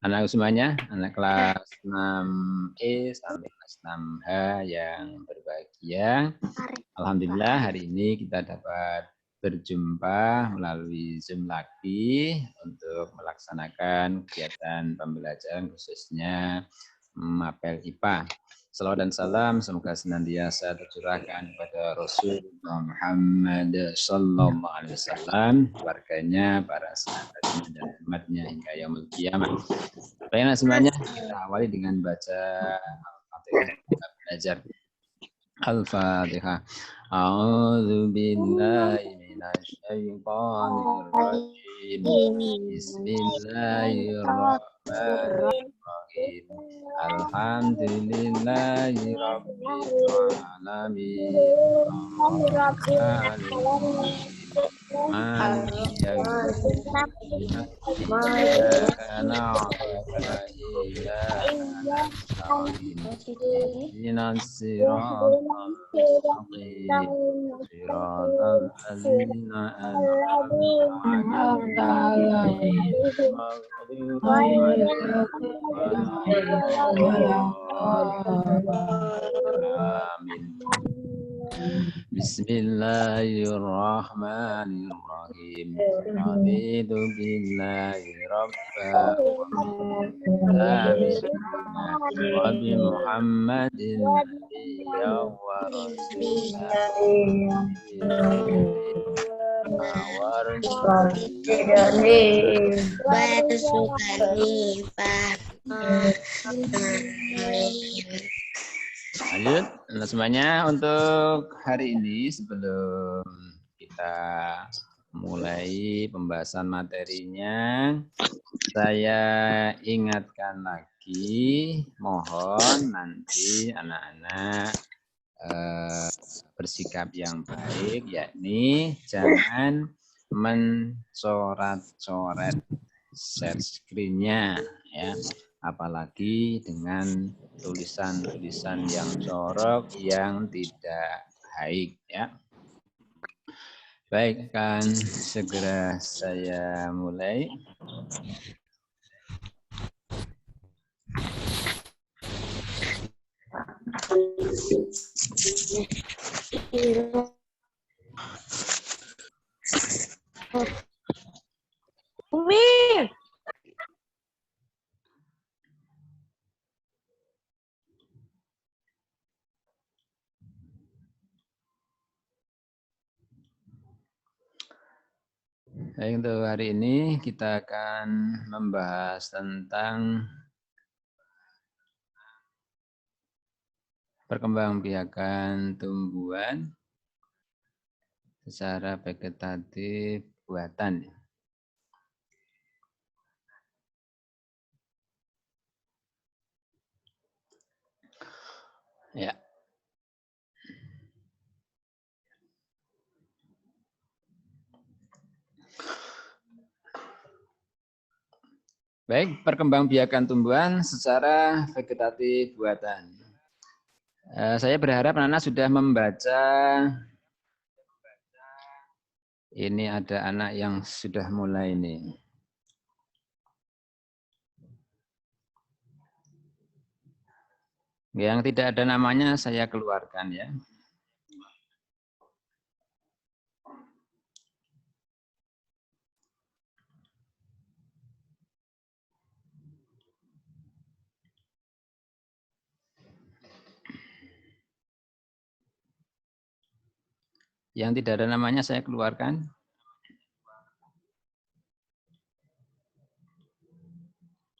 Anak semuanya, anak kelas 6E sampai kelas 6H yang berbahagia. Alhamdulillah hari ini kita dapat berjumpa melalui Zoom lagi untuk melaksanakan kegiatan pembelajaran khususnya Mapel IPA. Salawat dan salam semoga senantiasa tercurahkan kepada Rasulullah Muhammad Sallallahu Alaihi Wasallam, keluarganya, para sahabatnya dan umatnya hingga yaumul qiyamah. Baiklah semuanya, kita awali dengan baca Al-Fatihah. Kita belajar Al-Fatihah. A'udzu billahi minasy syaithanir rajim. Bismillahirrahmanirrahim. Alhamdulillahi rabbil alamin. Maliki yaumiddin. Iyyaka na'budu wa iyyaka nasta'in. Ihdinas siratal mustaqim. Siratal ladzina an'amta 'alaihim ghairil Amin. Bismillahirrahmanirrahim. Raditu billahi rabba wa bi Muhammadin nabiyya wa Lanjut, semuanya untuk hari ini sebelum kita mulai pembahasan materinya, saya ingatkan lagi, mohon nanti anak-anak bersikap yang baik, yakni jangan mencoret-coret share screen-nya, ya. Apalagi dengan tulisan-tulisan yang jorok yang tidak baik, ya. Baik, akan segera saya mulai. Umi. Baik, untuk hari ini kita akan membahas tentang perkembangbiakan tumbuhan secara vegetatif buatan. Ya. Baik, perkembangbiakan tumbuhan secara vegetatif buatan. Saya berharap anak-anak sudah membaca. Ini ada anak yang sudah mulai ini. Yang tidak ada namanya saya keluarkan, ya. Yang tidak ada namanya saya keluarkan.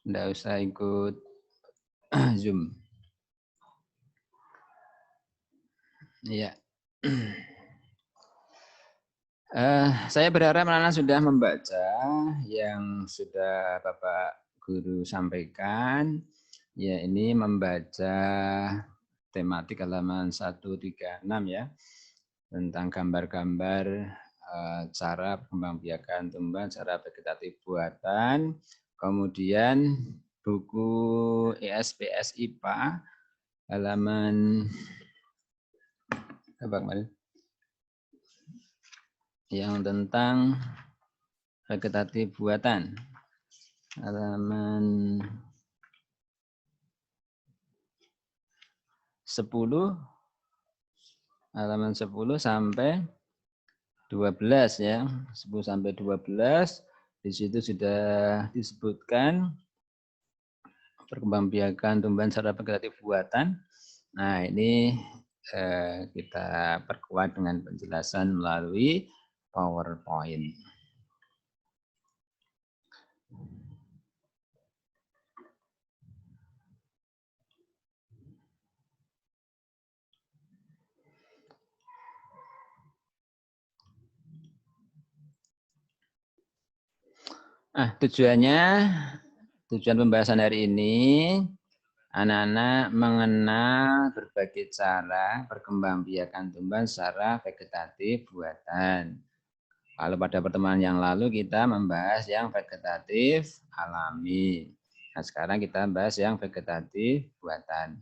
Tidak usah ikut Zoom. Iya. Saya berharap anak-anak sudah membaca yang sudah Bapak Guru sampaikan. Ya, ini membaca tematik halaman 136, ya. Tentang gambar-gambar cara pengembangbiakan tumbuhan secara vegetatif buatan. Kemudian buku ESPS IPA halaman apa kemarin? Yang tentang vegetatif buatan. halaman 10, halaman 10 sampai 12 ya. 10 sampai 12 di situ sudah disebutkan perkembangbiakan tumbuhan secara vegetatif buatan. Nah, ini kita perkuat dengan penjelasan melalui PowerPoint. Tujuan pembahasan hari ini, anak-anak mengenal berbagai cara perkembangbiakan tumbuhan secara vegetatif buatan. Kalau pada pertemuan yang lalu kita membahas yang vegetatif alami. Nah, sekarang kita bahas yang vegetatif buatan.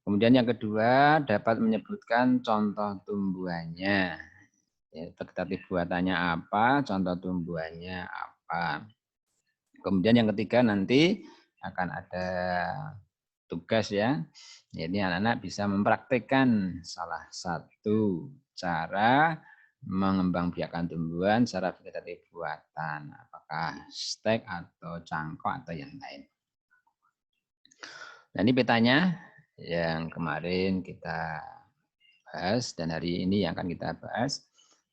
Kemudian yang kedua, dapat menyebutkan contoh tumbuhannya. Ya, vegetatif buatannya apa, contoh tumbuhannya apa. Kemudian yang ketiga nanti akan ada tugas ya. Jadi anak-anak bisa mempraktikkan salah satu cara mengembangbiakan tumbuhan secara vegetatif buatan. Apakah stek atau cangkok atau yang lain. Nah, ini petanya yang kemarin kita bahas dan hari ini yang akan kita bahas.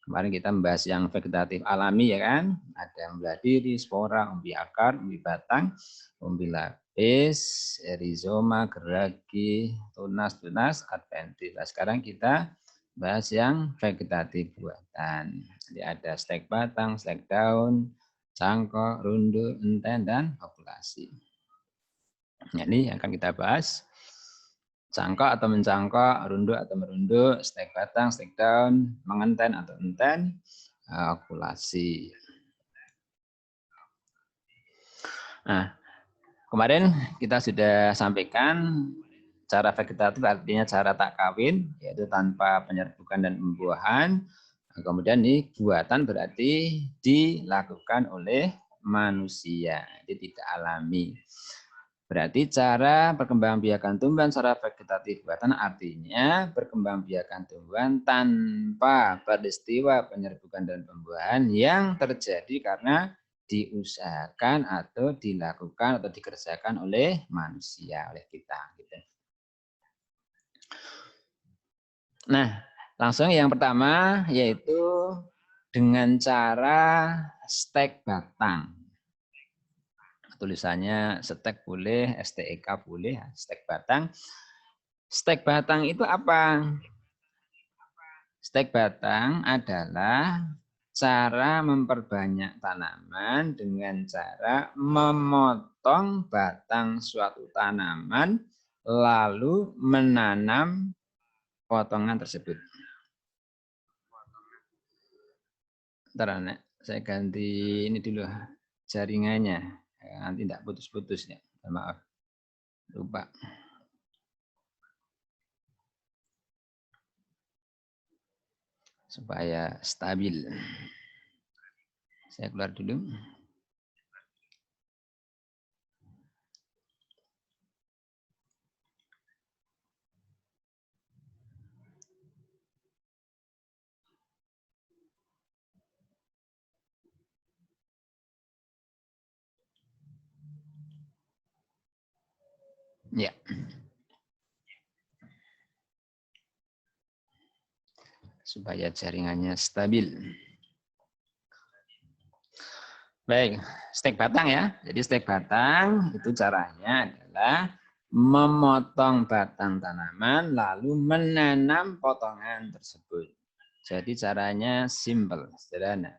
Kemarin kita membahas yang vegetatif alami ya kan. Ada yang belah diri, spora, umbi akar, umbi batang, umbi lapis, rizoma, geragi, tunas, adventiz. Nah, sekarang kita bahas yang vegetatif buatan. Jadi ada stek batang, stek daun, cangkok, rundu, enten, dan populasi. Nah, ini yang akan kita bahas. Cangkok atau mencangkok, runduk atau merunduk, stek batang, stek daun, mengenten atau enten, okulasi. Nah, kemarin kita sudah sampaikan cara vegetatif artinya cara tak kawin, yaitu tanpa penyerbukan dan pembuahan. Nah, kemudian ini buatan berarti dilakukan oleh manusia, jadi tidak alami. Berarti cara perkembangbiakan tumbuhan secara vegetatif buatan artinya perkembangbiakan tumbuhan tanpa peristiwa penyerbukan dan pembuahan yang terjadi karena diusahakan atau dilakukan atau dikerjakan oleh manusia, oleh kita. Gitu. Nah, langsung yang pertama yaitu dengan cara stek batang. Tulisannya stek boleh, STEK boleh, stek batang. Stek batang itu apa? Stek batang adalah cara memperbanyak tanaman dengan cara memotong batang suatu tanaman lalu menanam potongan tersebut. Bentar, Nek. Saya ganti ini dulu jaringannya. Nanti tidak putus-putus ya. Maaf. Lupa. Supaya stabil. Saya keluar dulu. Ya. Supaya jaringannya stabil. Baik, stek batang ya. Jadi stek batang itu caranya adalah memotong batang tanaman lalu menanam potongan tersebut. Jadi caranya simple, sederhana.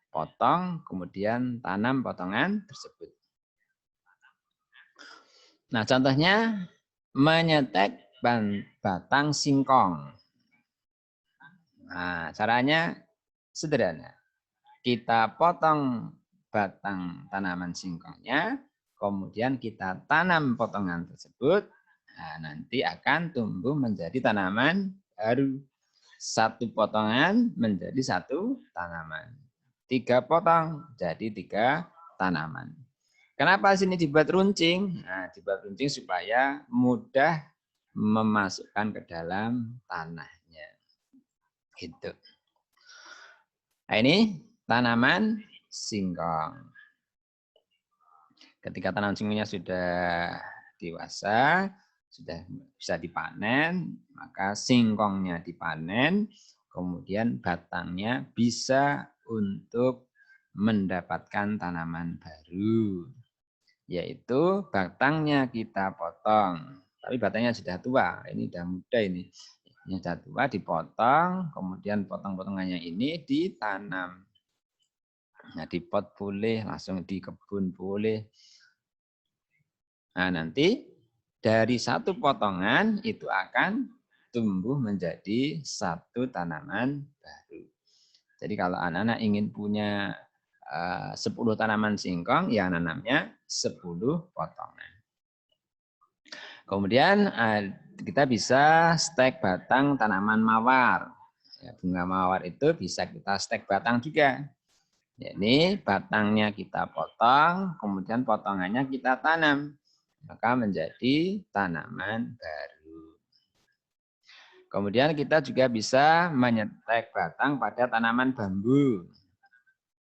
Potong, kemudian tanam potongan tersebut. Nah, contohnya menyetek batang singkong. Nah, caranya sederhana. Kita potong batang tanaman singkongnya, kemudian kita tanam potongan tersebut, nah, nanti akan tumbuh menjadi tanaman baru. Satu potongan menjadi satu tanaman. 3 potong jadi 3 tanaman. Kenapa sini dibuat runcing? Nah, dibuat runcing supaya mudah memasukkan ke dalam tanahnya. Gitu. Nah, ini tanaman singkong. Ketika tanaman singkongnya sudah dewasa, sudah bisa dipanen, maka singkongnya dipanen, kemudian batangnya bisa untuk mendapatkan tanaman baru. Yaitu batangnya kita potong. Tapi batangnya sudah tua, ini sudah muda ini. Ini sudah tua, dipotong, kemudian potong-potongannya ini ditanam. Nah, di pot boleh, langsung di kebun boleh. Nah, nanti dari satu potongan itu akan tumbuh menjadi satu tanaman baru. Jadi kalau anak-anak ingin punya 10 tanaman singkong, ya nanamnya 10 potongan. Kemudian kita bisa stek batang tanaman mawar. Ya, bunga mawar itu bisa kita stek batang juga. Ini batangnya kita potong, kemudian potongannya kita tanam. Maka menjadi tanaman baru. Kemudian kita juga bisa menyetek batang pada tanaman bambu.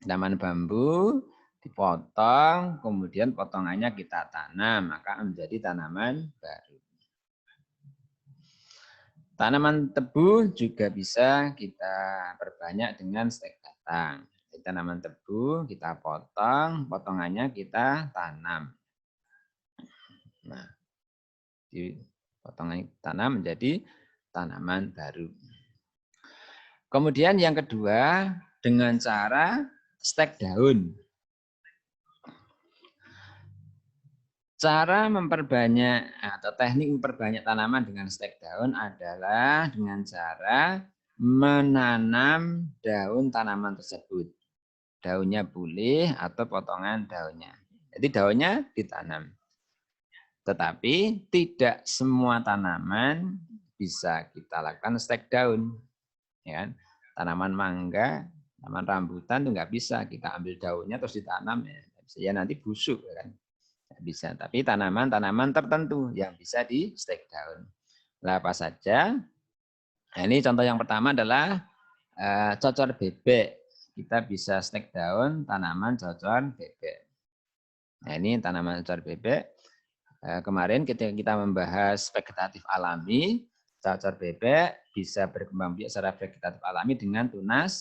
Tanaman bambu dipotong, kemudian potongannya kita tanam, maka menjadi tanaman baru. Tanaman tebu juga bisa kita perbanyak dengan stek batang. Tanaman tebu kita potong, potongannya kita tanam. Nah, di potongan tanam menjadi tanaman baru. Kemudian yang kedua, dengan cara stek daun. Cara memperbanyak atau teknik memperbanyak tanaman dengan stek daun adalah dengan cara menanam daun tanaman tersebut. Daunnya boleh atau potongan daunnya. Jadi daunnya ditanam. Tetapi tidak semua tanaman bisa kita lakukan stek daun. Ya, tanaman mangga, tanaman rambutan itu nggak bisa kita ambil daunnya terus ditanam ya nanti busuk kan. Nggak bisa. Tapi tanaman-tanaman tertentu yang bisa di stek daun. Lah apa saja? Nah, ini contoh yang pertama adalah cocor bebek. Kita bisa stek daun tanaman cocor bebek. Nah, ini tanaman cocor bebek. Kemarin ketika kita membahas vegetatif alami, cocor bebek bisa berkembang biak secara vegetatif alami dengan tunas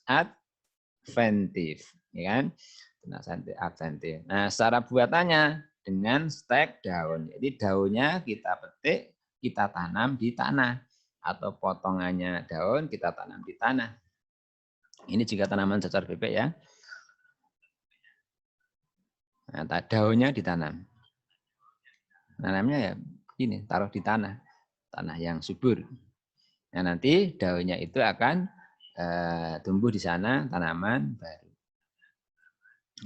adventif, ya kan? Tunas adventif. Nah, secara buatannya dengan stek daun. Jadi daunnya kita petik, kita tanam di tanah atau potongannya daun kita tanam di tanah. Ini juga tanaman cocor bebek ya. Nah, daunnya ditanam. Nanamnya ya ini, taruh di tanah yang subur. Nah, nanti daunnya itu akan tumbuh di sana tanaman baru.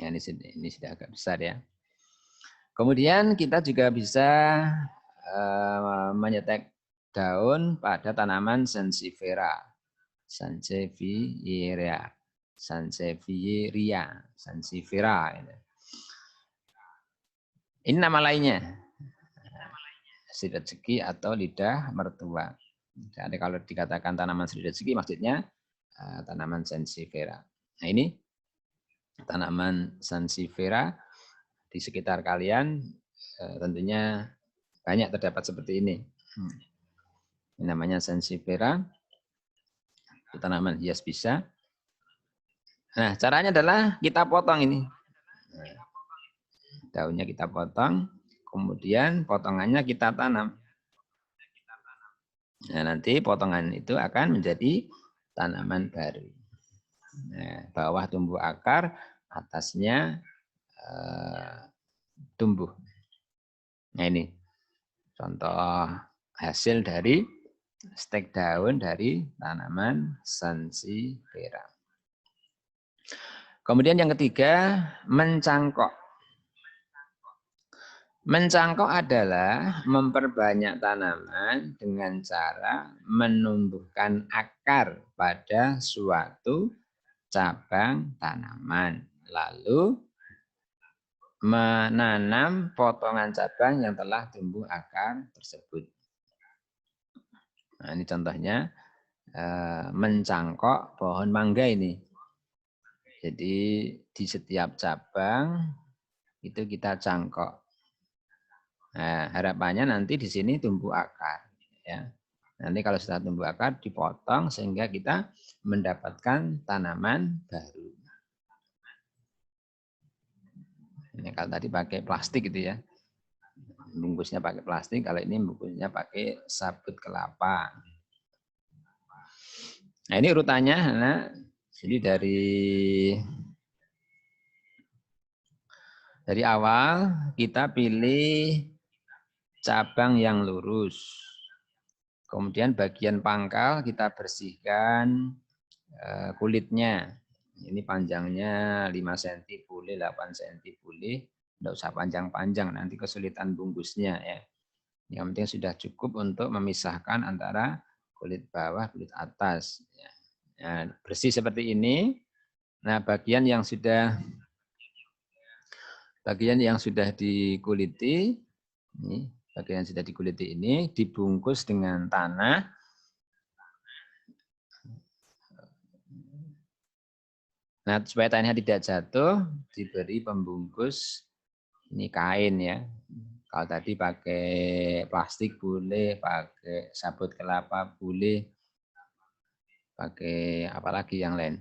Ya, ini sudah agak besar ya. Kemudian kita juga bisa menyetek daun pada tanaman sansevieria. Sansevieria. Ini nama lainnya. Sidat segi atau lidah mertua. Jadi kalau dikatakan tanaman sidat segi maksudnya tanaman sansevieria. Nah, ini tanaman sansevieria di sekitar kalian tentunya banyak terdapat seperti ini. Ini namanya sansevieria. Tanaman hias bisa. Nah, caranya adalah kita potong ini. Daunnya kita potong, kemudian potongannya kita tanam. Nah, nanti potongan itu akan menjadi tanaman baru. Nah, bawah tumbuh akar, atasnya tumbuh. Nah, ini contoh hasil dari stek daun dari tanaman sansevieria. Kemudian yang ketiga, mencangkok. Mencangkok adalah memperbanyak tanaman dengan cara menumbuhkan akar pada suatu cabang tanaman. Lalu menanam potongan cabang yang telah tumbuh akar tersebut. Nah, ini contohnya mencangkok pohon mangga ini. Jadi di setiap cabang itu kita cangkok. Nah, harapannya nanti di sini tumbuh akar. Ya. Nanti kalau sudah tumbuh akar dipotong sehingga kita mendapatkan tanaman baru. Ini kalau tadi pakai plastik gitu ya. Bungkusnya pakai plastik, kalau ini bungkusnya pakai sabut kelapa. Nah, ini urutannya. Nah, jadi dari awal kita pilih cabang yang lurus. Kemudian bagian pangkal kita bersihkan kulitnya. Ini panjangnya 5 cm boleh, 8 cm boleh. Tidak usah panjang-panjang, nanti kesulitan bungkusnya ya. Yang penting sudah cukup untuk memisahkan antara kulit bawah, kulit atas. Nah, bersih seperti ini. Nah, bagian yang sudah dikuliti, bagian yang sudah dikuliti ini dibungkus dengan tanah. Nah, supaya tanahnya tidak jatuh, diberi pembungkus ini kain ya. Kalau tadi pakai plastik boleh, pakai sabut kelapa boleh, pakai apalagi yang lain.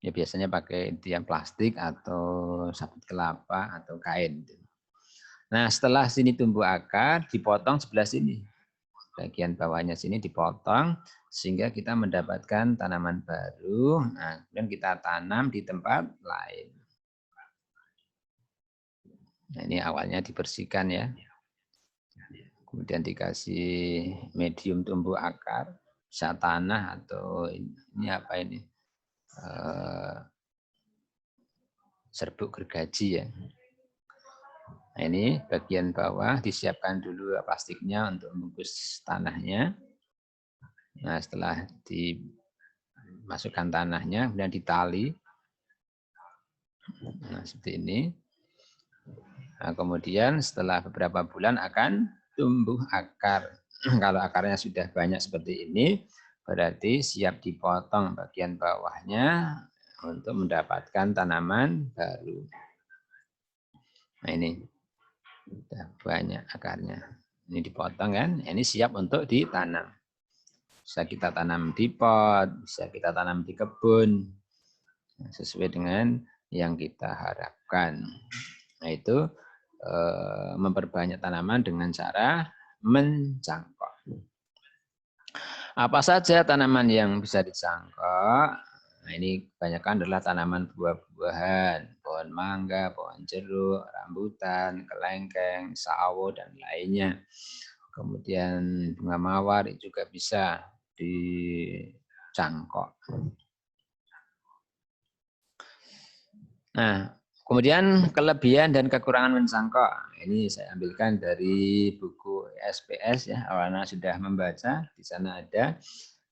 Ya biasanya pakai yang plastik atau sabut kelapa atau kain. Nah, setelah sini tumbuh akar, dipotong sebelah sini. Bagian bawahnya sini dipotong sehingga kita mendapatkan tanaman baru. Nah, kemudian kita tanam di tempat lain. Nah, ini awalnya dibersihkan ya. Kemudian dikasih medium tumbuh akar, bisa tanah atau ini apa ini? Serbuk gergaji ya. Nah, ini bagian bawah disiapkan dulu plastiknya untuk membungkus tanahnya. Nah, setelah dimasukkan tanahnya, kemudian ditali. Nah, seperti ini. Nah, kemudian setelah beberapa bulan akan tumbuh akar. Kalau akarnya sudah banyak seperti ini, berarti siap dipotong bagian bawahnya untuk mendapatkan tanaman baru. Nah, ini sudah banyak akarnya. Ini dipotong kan, ini siap untuk ditanam. Bisa kita tanam di pot, bisa kita tanam di kebun, sesuai dengan yang kita harapkan. Nah, itu memperbanyak tanaman dengan cara mencangkok. Apa saja tanaman yang bisa dicangkok? Nah, ini kebanyakan adalah tanaman buah-buahan, pohon mangga, pohon jeruk, rambutan, kelengkeng, sawo, dan lainnya. Kemudian bunga mawar juga bisa dicangkok. Nah, kemudian kelebihan dan kekurangan mencangkok. Ini saya ambilkan dari buku SPS ya, awalnya sudah membaca, di sana ada.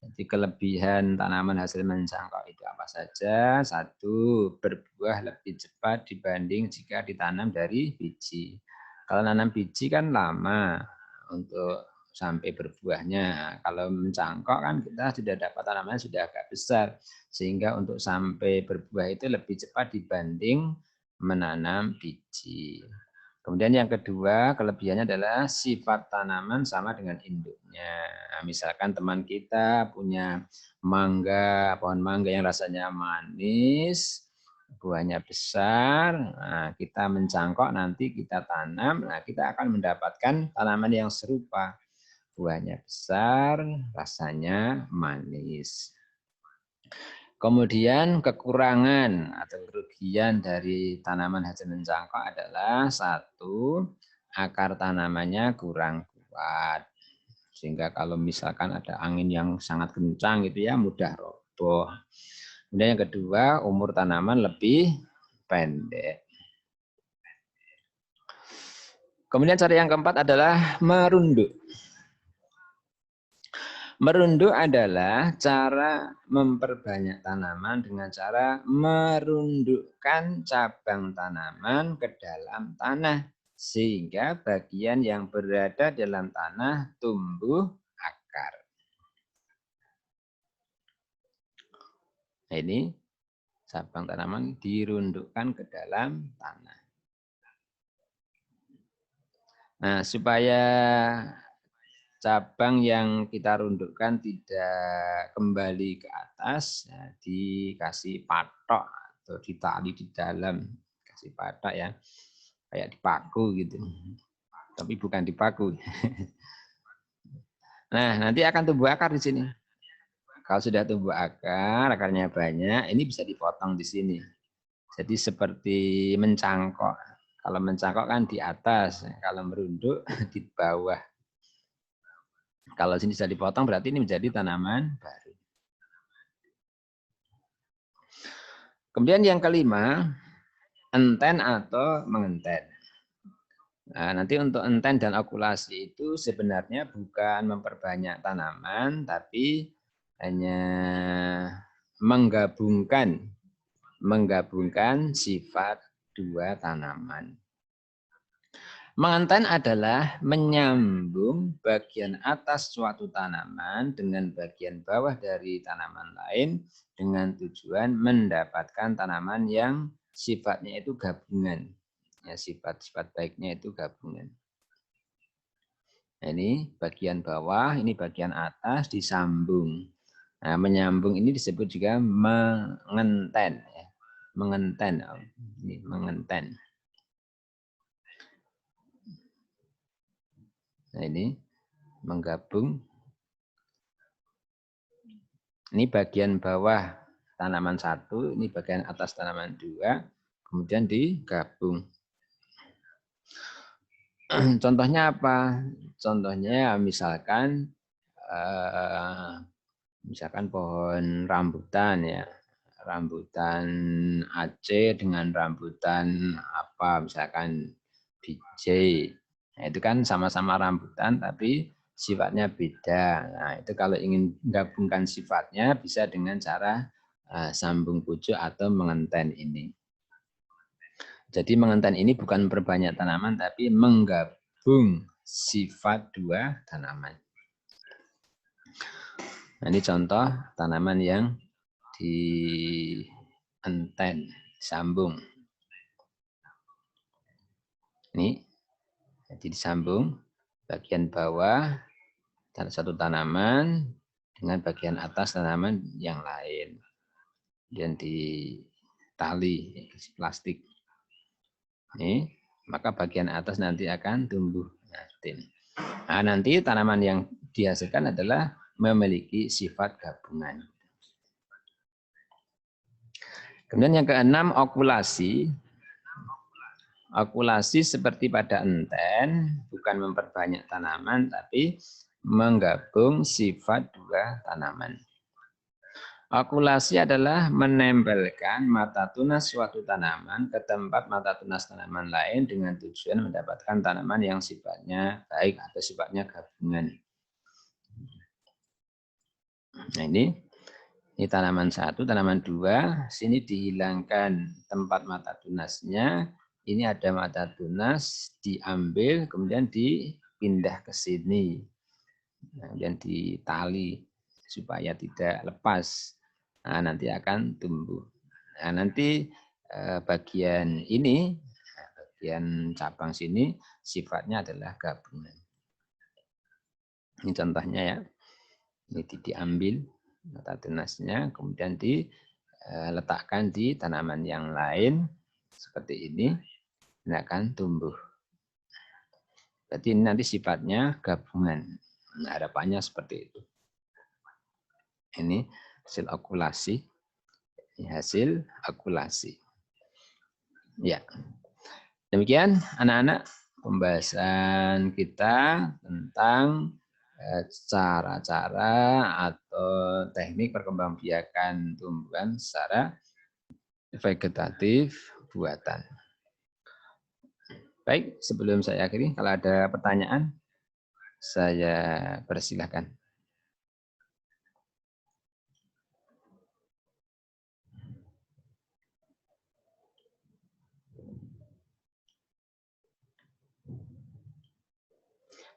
Jadi kelebihan tanaman hasil mencangkok itu apa saja? Satu, berbuah lebih cepat dibanding jika ditanam dari biji. Kalau nanam biji kan lama untuk sampai berbuahnya. Kalau mencangkok kan kita sudah dapat tanaman sudah agak besar. Sehingga untuk sampai berbuah itu lebih cepat dibanding menanam biji. Kemudian yang kedua, kelebihannya adalah sifat tanaman sama dengan induknya. Nah, misalkan teman kita punya mangga, pohon mangga yang rasanya manis, buahnya besar, nah, kita mencangkok, nanti kita tanam, nah, kita akan mendapatkan tanaman yang serupa. Buahnya besar, rasanya manis. Kemudian kekurangan atau kerugian dari tanaman hasil mencangkok adalah satu, akar tanamannya kurang kuat. Sehingga kalau misalkan ada angin yang sangat kencang gitu ya, mudah roboh. Kemudian yang kedua, umur tanaman lebih pendek. Kemudian cara yang keempat adalah merunduk. Merunduk adalah cara memperbanyak tanaman dengan cara merundukkan cabang tanaman ke dalam tanah sehingga bagian yang berada dalam tanah tumbuh akar. Nah, ini cabang tanaman dirundukkan ke dalam tanah. Nah, supaya cabang yang kita rundukkan tidak kembali ke atas, ya, dikasih patok atau ditali di dalam, kasih patok ya, kayak dipaku gitu, tapi bukan dipaku. Nah, nanti akan tumbuh akar di sini. Kalau sudah tumbuh akar, akarnya banyak, ini bisa dipotong di sini. Jadi seperti mencangkok. Kalau mencangkok kan di atas, kalau merunduk di bawah. Kalau sini sudah dipotong berarti ini menjadi tanaman baru. Kemudian yang kelima, enten atau mengenten. Nah, nanti untuk enten dan okulasi itu sebenarnya bukan memperbanyak tanaman, tapi hanya menggabungkan sifat dua tanaman. Mengenten adalah menyambung bagian atas suatu tanaman dengan bagian bawah dari tanaman lain dengan tujuan mendapatkan tanaman yang sifatnya itu gabungan. Ya, sifat-sifat baiknya itu gabungan. Nah, ini bagian bawah, ini bagian atas disambung. Nah, menyambung ini disebut juga mengenten. Ya. Mengenten. Ini mengenten. Nah, ini menggabung. Ini bagian bawah tanaman satu, ini bagian atas tanaman dua, kemudian digabung. Contohnya apa? Contohnya misalkan pohon rambutan ya, rambutan Aceh dengan rambutan apa, misalkan bijih. Nah, itu kan sama-sama rambutan tapi sifatnya beda. Nah, itu kalau ingin menggabungkan sifatnya bisa dengan cara sambung pucuk atau mengenten ini. Jadi mengenten ini bukan memperbanyak tanaman tapi menggabung sifat dua tanaman. Nah, ini contoh tanaman yang dienten, sambung. Ini jadi disambung bagian bawah satu tanaman dengan bagian atas tanaman yang lain dan ditali plastik. Ini maka bagian atas nanti akan tumbuh. Nah, nanti tanaman yang dihasilkan adalah memiliki sifat gabungan. Kemudian yang keenam, okulasi. Okulasi seperti pada enten, bukan memperbanyak tanaman, tapi menggabung sifat dua tanaman. Okulasi adalah menempelkan mata tunas suatu tanaman ke tempat mata tunas tanaman lain dengan tujuan mendapatkan tanaman yang sifatnya baik atau sifatnya gabungan. Nah, ini tanaman satu, tanaman dua, sini dihilangkan tempat mata tunasnya. Ini ada mata tunas, diambil, kemudian dipindah ke sini. Kemudian ditali supaya tidak lepas. Nah, nanti akan tumbuh. Nah, nanti bagian ini, bagian cabang sini, sifatnya adalah gabungan. Ini contohnya ya. Ini diambil mata tunasnya, kemudian diletakkan di tanaman yang lain, seperti ini. Ini akan tumbuh. Berarti ini nanti sifatnya gabungan. Nah, harapannya seperti itu. Ini hasil okulasi. Ini hasil okulasi. Ya. Demikian anak-anak pembahasan kita tentang cara-cara atau teknik perkembangbiakan tumbuhan secara vegetatif buatan. Baik, sebelum saya akhiri, kalau ada pertanyaan, saya persilahkan.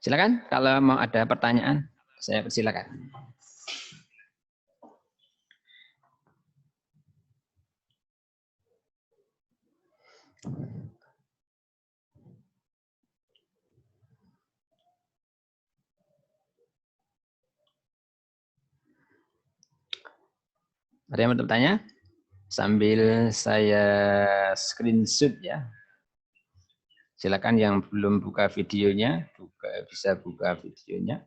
Silakan kalau mau ada pertanyaan, saya persilakan. Ada yang mau bertanya? Sambil saya screenshot ya. Silakan yang belum buka videonya, bisa buka videonya.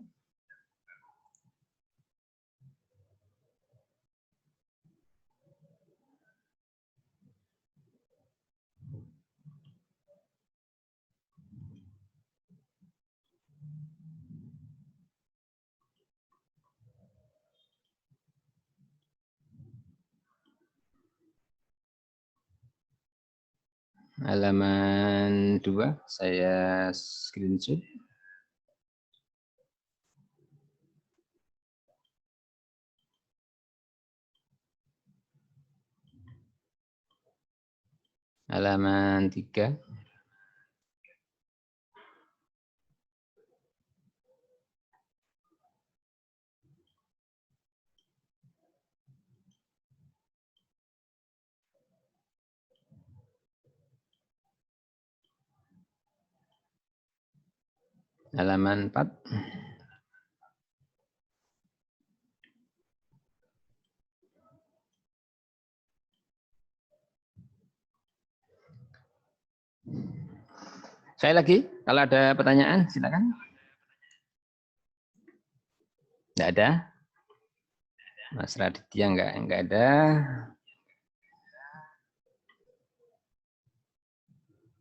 Halaman 2 saya screenshot. Halaman 3. Halaman 4. Saya lagi, kalau ada pertanyaan silakan. Enggak ada? Mas Raditya enggak ada.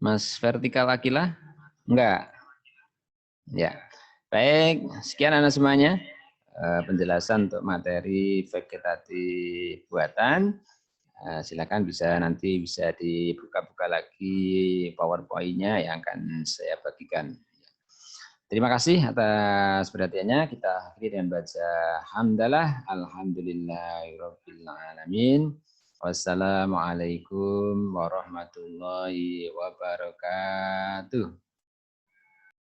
Mas Vertikal Akila? Enggak. Ya. Baik, sekian anak semuanya. Penjelasan untuk materi vegetatif buatan. Silakan nanti bisa dibuka-buka lagi PowerPoint-nya yang akan saya bagikan. Terima kasih atas perhatiannya. Kita akhiri dengan baca hamdalah, alhamdulillahirabbil alamin. Wassalamualaikum warahmatullahi wabarakatuh.